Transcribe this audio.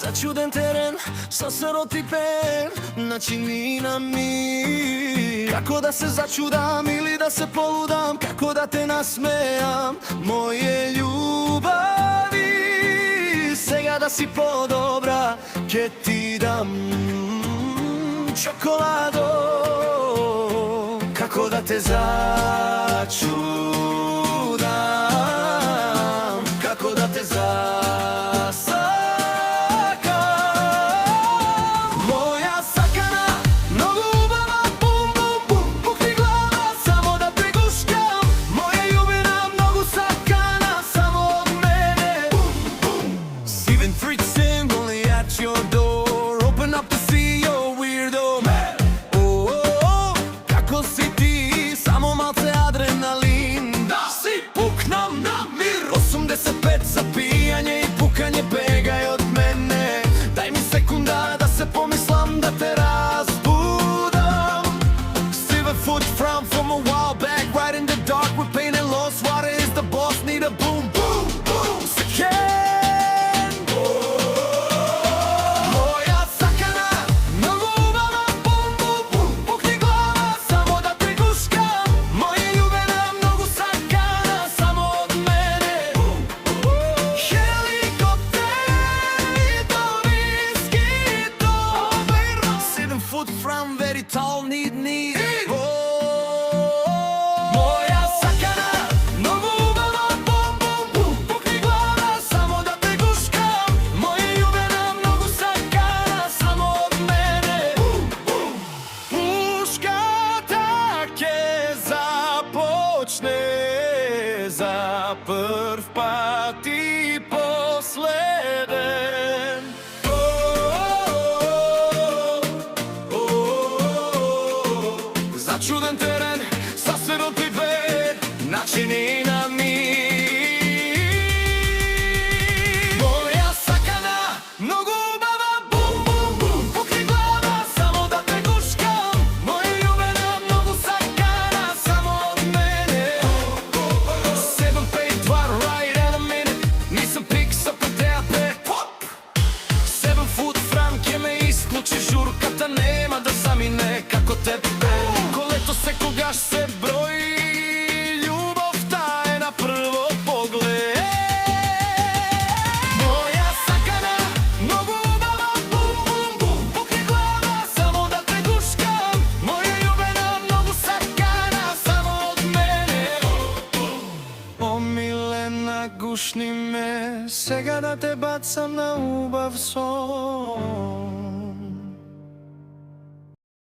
Začuden teren sa stereotipen načinina mi. Kako da se začudam ili da se poludam, kako da te nasmejam, moje ljubavi. Сега да си по-добра, ке ти дам čokoladо. Kako da te začudam, kako da te zasakam. Moja sakana, mnogo ubava, bum bum bum, pukni glava, samo da te guškam. Moja ljubina, mnogo sakana, samo od mene. Even freaks sing only at your door. Open up to see your weirdo man. Oh, oh, oh, kako si ti, samo malce adrenalin. Da si puknam na mir. 85 za pijanje i pukanje, begaj od mene. Daj mi sekunda da se pomislam, da te razbudam. Silver foot from a while back, right in the dark with pain and lost. Water is the boss, need a boom boom boom. Second. Moja sakana, mnogo ubava, bum bum bum, pukni glava, samo da te guškam. Moje ljubena, mnogo sakana, samo od mene. Helikopter i to viski, to verno. 7 foot from very tall, need Moja sakana, mnogo ubava, bum bum bum, pukni glava, samo da te guškam. Moje ljubena, mnogo sakana, samo od mene. Puška take započne za prv pat i posleden. Začuden teren sa stereotipen načinina mi. Moja sakana, mnogo ubava, bum bum bum, pukni glava, samo da te guškam. Moje ljubena, mnogo sakana, samo od mene. 752 right at a minute, nisam pik sa PTAP. 7 foot from ke me isključi, žurkata nema da zamine kako tebe. Колето секогаш се брои, љубовта е на прво поглед. Моја сакана, многу убава, бум бум бум, пукни глава, само да те гушкам. Моја љубена, многу сакана, само од мене. Омилена, гушни ме, сега да те бацам на убав сон.